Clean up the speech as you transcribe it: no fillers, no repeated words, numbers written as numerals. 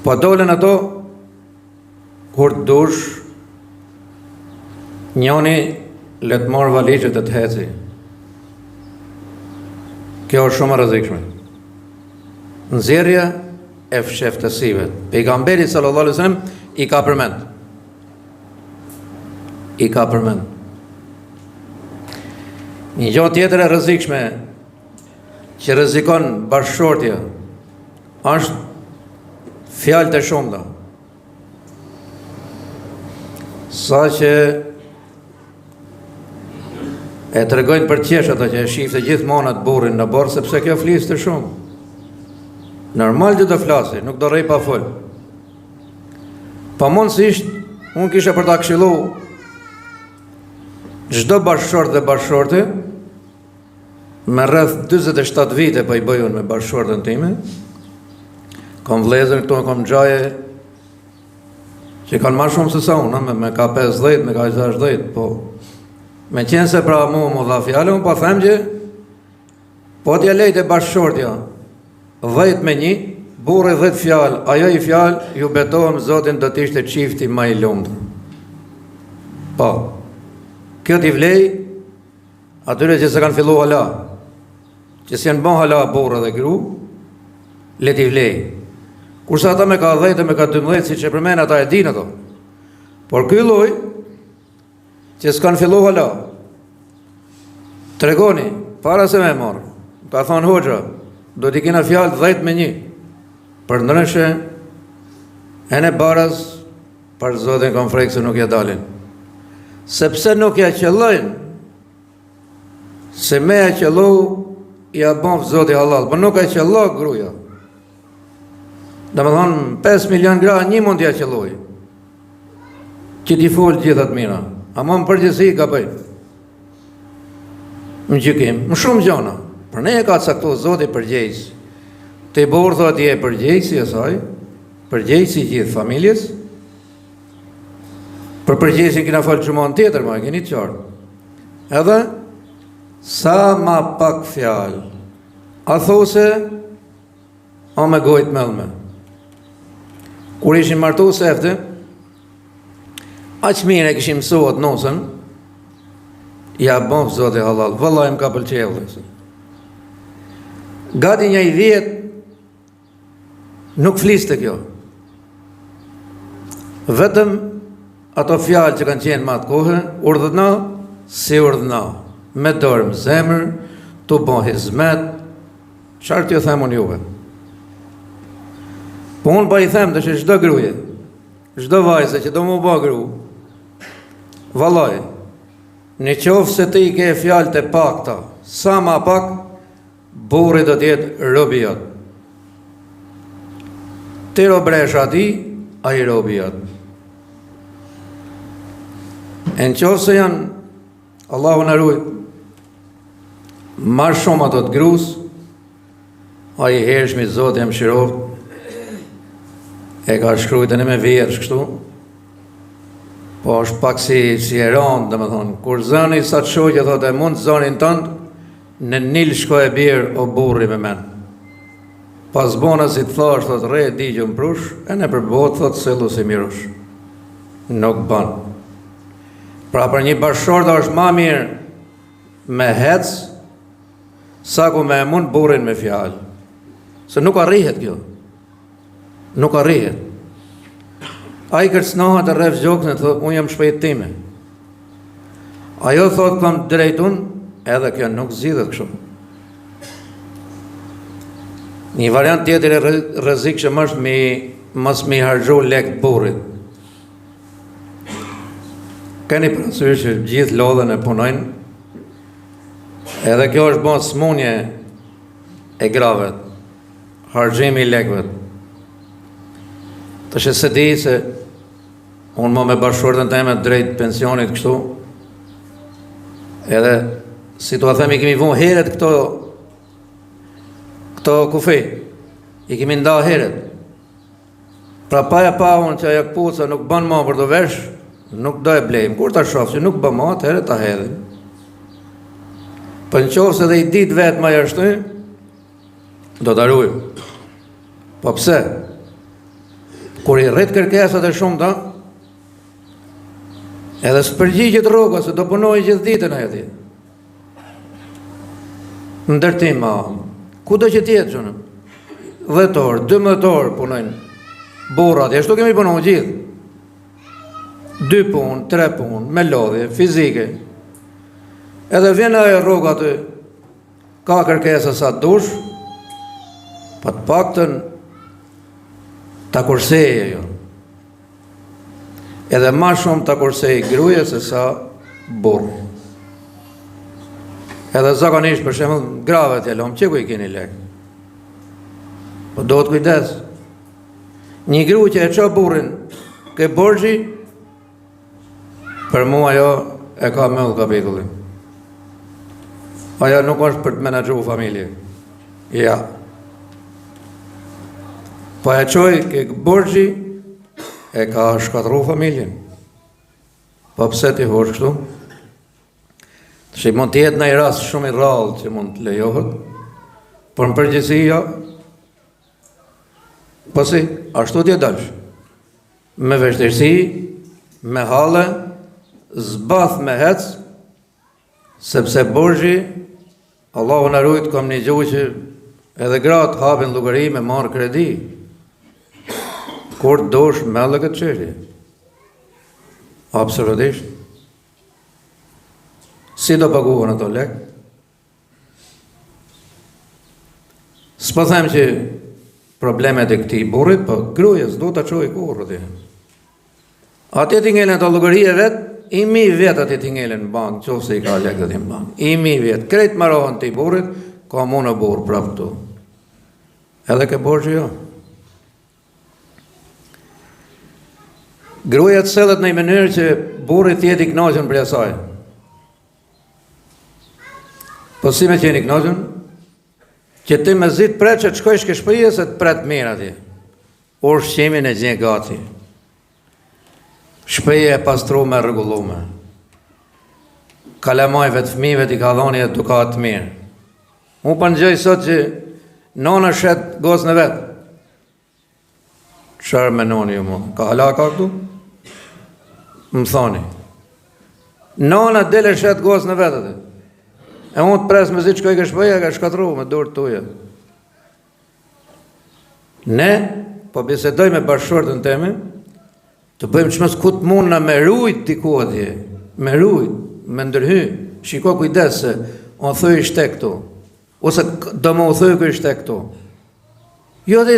Po dolen ato, kur të dush, njoni le të marrë valizhet e të heci. Kjo është shumë e rrezikshme. Nxjerrja e fsheftësive. Pejgamberi sallallahu alaihi wasallam i ka përmend. Një gjë tjetër e rrezikshme që rrezikon bashkëshortja është fjalët e shumta. Sa që e tregojnë për qesh ata që e shifte gjithmonë atë burrin në borë, sepse kjo fliste shumë. Normal që do flasi, nuk do rrej pa fol. Pamundësisht, unë kisha për ta këshillu çdo bashkëshort dhe bashkëshorte, me rreth 47 vite po i bëj unë me bashkëshortën time. Kam vëllezër këtu, kam xhaje që kanë më shumë se sa unë, me ka 50, me ka 60, po me qenë se pra mu dha fjallë, unë po them që po t'ja lejtë e bashkëshortja 10 me 1, burri 10 fjallë, ajo i fjallë, ju betohem Zotin do t'ishte qifti ma i lumtur. Po, kjo t'i vlej atyre që se kanë fillu hala, që si janë bon hala burra dhe gru, le t'i vlej. Kurse ata me ka 10 me ka 12, si që përmen ata e din ato. Por ky lloj që s'kan fillu hala, tregoni, para se me morë, ka thonë hoxha, do t'i kena fjallë 10 me 1, për ndryshe, e në baraz, për Zotin kom frejkë se nuk ja dalin. Sepse nuk ja qëllojnë, se me ja qëllu, ja bon Zoti halal, për nuk ja qëllu gruja. Dhe me thonë, 5 milion gra, një mund t'ja qëlluj, që t'i folë gjithat mira. Ama më përgjithësi ka bëj. Më gjykim, më shumë gjona. Për ne e ka caktu Zoti përgjegjës. Te burë thot je përgjegjësi e saj, përgjegjësi gjithë familjes. Për përgjegjësin kina falë gjumon tjetër, ma e keni të qartë. Edhe, sa ma pak fjalë. A those, a me gojtë melme. Kur ishin martu se efte, aq mire kishim mësuat nosën, ja bëf Zoti halal, vëllaj më ka pëlqevë. Gati një i vjet, nuk fliste kjo. Vetëm ato fjalë që kanë qenë më atë kohë, urdhëna, si urdhëna, me dorë më zemër, tu bon hizmet, qarë t'ju themun juve. Po unë pa i them të që çdo gruje, çdo vajze që do mu ba gru, vallaj, në qofë se ti ke fjalët e pakta, sa ma pak, burri do t'jetë robi jot. Ti robresh ati, a i robi jot. E në qofë se janë, Allahu në rujt, ma shumë ato të grus, a i hershmi Zotë jam shirovë, e ka shkrujtë në me vjerës kështu, po është pak si e ronë, dhe me thonë, kur zëni sa të shoqë, thotë e mund zënin tëndë, në nil shko e birë o burri me menë. Pas bona si të thash, thotë re, di gjë më prush, e në përbot, thotë sëllu si mirush. Nuk banë. Pra për një bashkëshortë është ma mirë me hecë, sa ku me mund burrin me fjalë. Se nuk arrihet kjo. Nuk arrihet. A i kërcnohat e rref gjokën e thotë, unë jam shpejt time. Ajo thotë kam drejtun, edhe kjo nuk zgjidhet kështu. Një variant tjetër e rrezikshëm është mos mi harxhu lek burrit. Keni parasysh që gjithë lodhen e punojnë, edhe kjo është bon smunje e grave, harxhimi i lekëve. Të që se di se unë më me bashkëshortën time drejt pensionit kështu, edhe si tu a themi kemi vun heret këto kufi, i kemi nda heret. Pra paja pa unë që aja këpuca nuk bën ma për të vesh, nuk do e blejmë. Kur ta shoh që nuk bën ma, të heret ta hedhin. Për në qofë se dhe i dit vetë ma jashtë, do të arrujmë. Po pse? kur i rrit kërkesat e shumta, edhe s'përgjigjet rroga se do punoj gjithë ditën ajo ditë. Ndërtim, kudo që tjetë që 10 orë, 12 orë punojnë burrat, e ashtu kemi punuar gjithë. 2 punë, 3 punë, me lodhje, fizike. Edhe vjen ajo rroga aty, ka kërkesa sa dush, pa të paktën ta kurseje jo. Edhe ma shumë ta kursej gruaja se sa burr. Edhe zakonisht për shembull grave të lom, që ku i keni lek? Po do të kujdes. Një grua që e çon burrin ke borxhi, për mua ajo e ka mëll kapitullin. Ajo nuk është për të menaxhuar familje. Ja. Po e çoj ke borxhi, e ka shkatërruar familjen. Po pse ti hosh kështu? Që mund të jetë në i rast shumë i rrallë që mund të lejohet, por në përgjithësi jo. Po si, ashtu t'je dalsh. Me vështirësi, me halle, zbath me hec, sepse borxhi, Allahu na ruaj, kam një gjuhë që edhe gratë hapin llogari me marrë kredi. Kur dosh melle këtë çështje. Absolutisht. Si do paguhen ato lek? S'po them që problemet e këtij burrit, po gruaja s'do ta çojë kurrë aty. Atë ti ngelen ato llogari e vet, i mi vet atë ti ngelen në bank, nëse i ka lek aty në bank. I mi vet, krejt marrohen ti burrit, ka unë burr prap këtu. Edhe ke borxhi jo. Gruaja të sellet në një mënyrë që burri të jetë i kënaqur për asaj. Po si me qeni kënaqur? Që ti me zit pret që të shkojsh ke shtëpia se të pret mirë atje. Ushqimin e gjen gati. Shtëpia e pastruar me rregulluar. Kalamajve të fëmijëve t'i ka dhënë edukat të mirë. Unë po ngjoj sot që nona shet gocën e vet. Çfarë mendoni ju mua? Ka hala ka këtu? Më thoni. Nona dele shet gocën e vet atë. E unë të presë me zi që kojë ke shpëja, ka shkatru me dorë tuja. Ne, po bisedoj me bashkëshortën teme, të bëjmë që mësë ku të mund në me rujt diku atje, me rujt, me ndërhy, shiko kujdes se o thëj ishte këtu, ose do më u thëj kë ishte këtu. Jo dhe